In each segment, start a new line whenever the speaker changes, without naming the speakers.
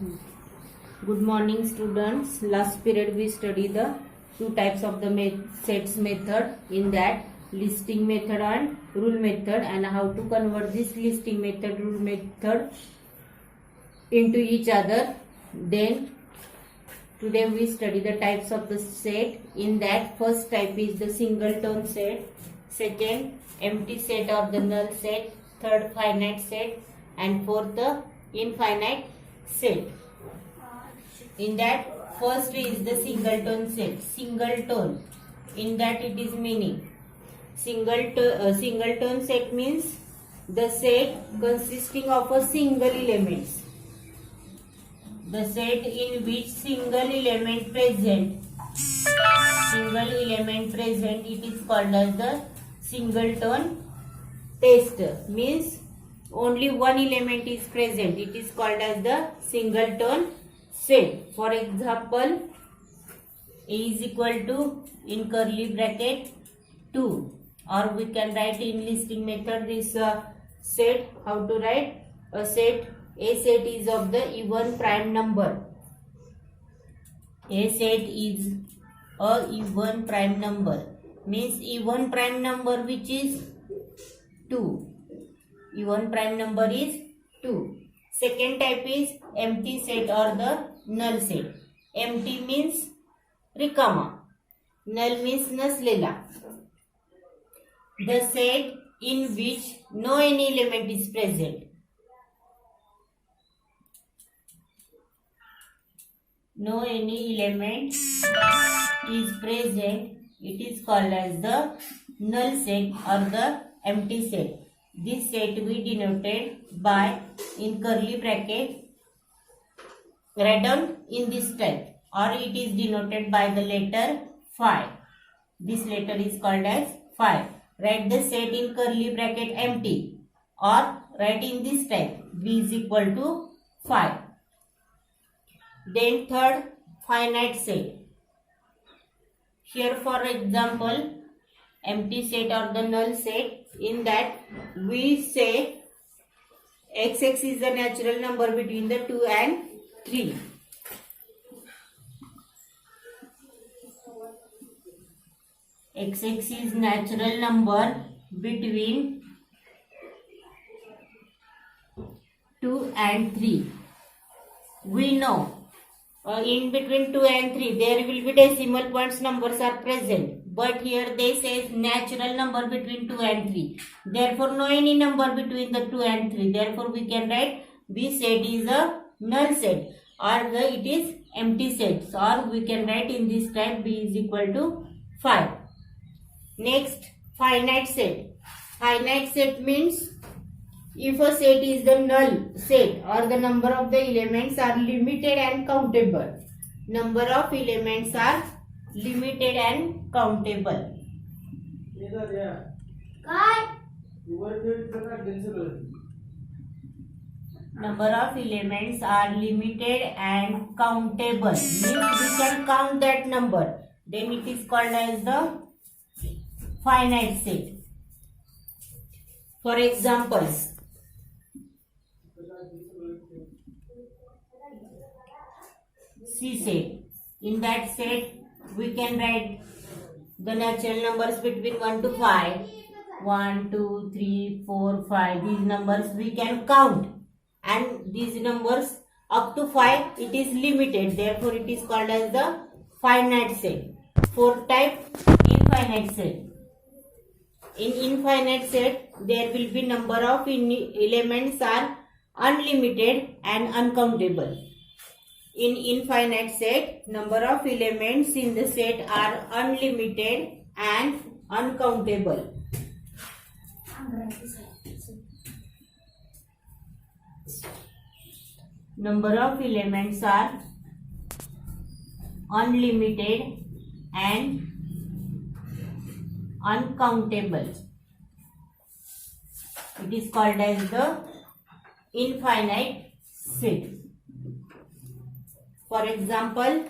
Good morning, students. Last period we studied the two types of the sets method, in that listing method and rule method, and how to convert this listing method, rule method into each other. Then today we study the types of the set. In that, first type is the singleton set, second empty set or the null set, third finite set, and fourth the infinite set. In that, first is the singleton set. Singleton, in that it is meaning singleton set means the set consisting of a single element. The set in which single element present, it is called as the singleton test. Means only one element is present, it is called as the singleton set. For example, A is equal to, in curly bracket, 2, or we can write in listing method this set. How to write a set? A set is of the even prime number. A set is a even prime number, means even prime number which is 2. Even prime number is 2. Second type is empty set or the null set. Empty means rikama, null means naslela. The set in which no any element is present. No any element is present, it is called as the null set or the empty set. This set we denoted by, in curly bracket, write down in this type, or it is denoted by the letter phi. This letter is called as phi. Write the set in curly bracket empty, or write in this type, B is equal to phi. Then third, finite set. Here for example, empty set or the null set. In that we say xx is the natural number between the 2 and 3. Xx is natural number between 2 and 3. We know in between 2 and 3 there will be decimal points numbers are present, but here they say natural number between 2 and 3. Therefore no any number between the 2 and 3. Therefore we can write this set is a null set, or it is empty set, or we can write in this type B is equal to 5. Next, finite set. Finite set means if a set is the null set or the number of the elements are limited and countable. Number of elements are limited and countable. Number of elements are limited and countable. Means we can count that number. Then it is called as the finite set. For examples, C set. In that set we can write the natural numbers between 1 to 5. 1, 2, 3, 4, 5. These numbers we can count, and these numbers up to 5 it is limited. Therefore it is called as the finite set. Fourth type, infinite set. In infinite set there will be number of elements are unlimited and uncountable. In infinite set, number of elements in the set are unlimited and uncountable. Number of elements are unlimited and uncountable. It is called as the infinite set. For example,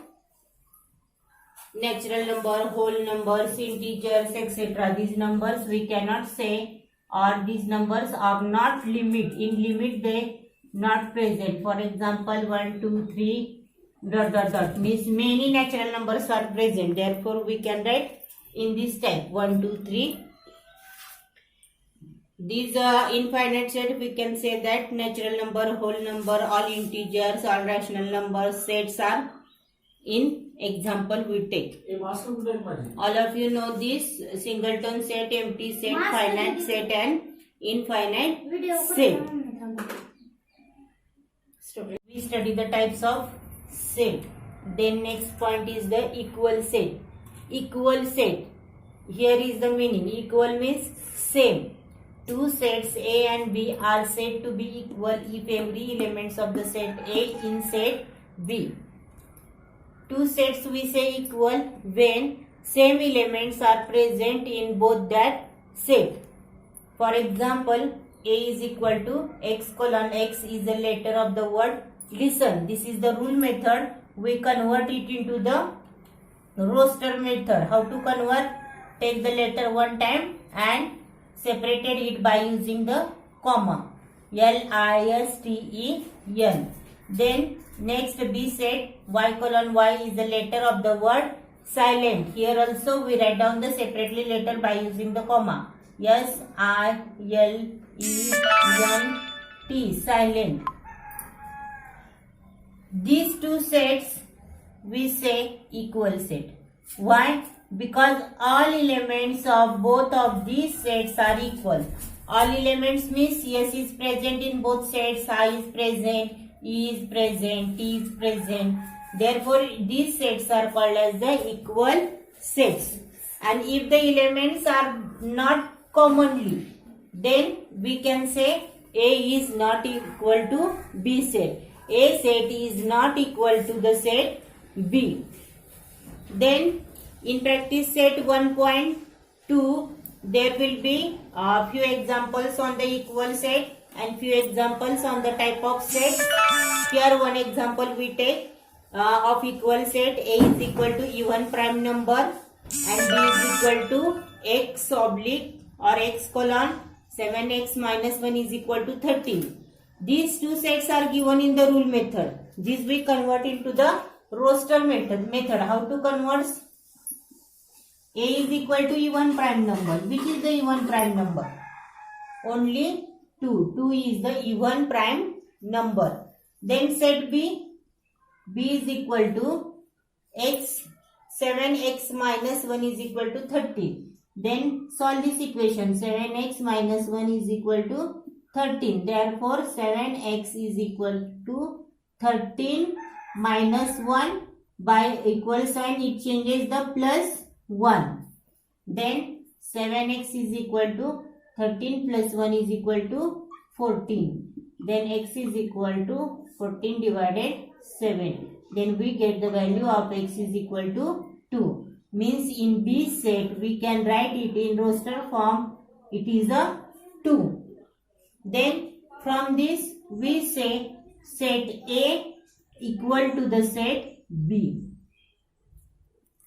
natural number, whole numbers, integers, etc. These numbers we cannot say, or these numbers are not limit. In limit they not present. For example, 1, 2, 3, dot dot dot means many natural numbers are present. Therefore, we can write in this type 1, 2, 3. These infinite set, we can say that natural number, whole number, all integers, all rational numbers sets are in example we take. All of you know this singleton set, empty set, finite set and infinite set. We study the types of set. Then next point is the equal set. Equal set. Here is the meaning. Equal means same. Two sets A and B are said to be equal if every elements of the set A in set B. Two sets we say equal when same elements are present in both that set. For example, A is equal to x colon x is the letter of the word listen. This is the rule method. We convert it into the roster method. How to convert? Take the letter one time and separated it by using the comma. L-I-S-T-E-N. Then next B set y colon y is the letter of the word silent. Here also we write down the separately letter by using the comma. S-I-L-E-N-T, silent. These two sets we say equal set. Why? Because all elements of both of these sets are equal. All elements means S is present in both sets, I is present, E is present, T is present. Therefore, these sets are called as the equal sets. And if the elements are not commonly, then we can say A is not equal to B set. A set is not equal to the set B. Then in practice set 1.2, there will be a few examples on the equal set and few examples on the type of set. Here one example we take of equal set. A is equal to even prime number and B is equal to x oblique or x colon 7x minus 1 is equal to 13. These two sets are given in the rule method. This we convert into the roster method. How to convert? A is equal to even prime number. Which is the even prime number? Only 2. 2 is the even prime number. Then set B. B is equal to x. 7x minus 1 is equal to 30. Then solve this equation. 7x minus 1 is equal to 13. Therefore, 7x is equal to 13 minus 1 by equal sign. It changes the plus 1. Then 7x is equal to 13 plus 1 is equal to 14. Then x is equal to 14 divided 7. Then we get the value of x is equal to 2. Means in B set we can write it in roster form. It is a 2. Then from this we say set A equal to the set B.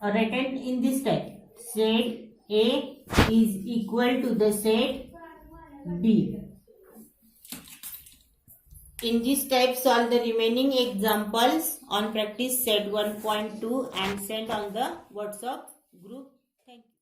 Written in this type. Set A is equal to the set B. In this type, solve the remaining examples on practice set 1.2 and send on the WhatsApp group.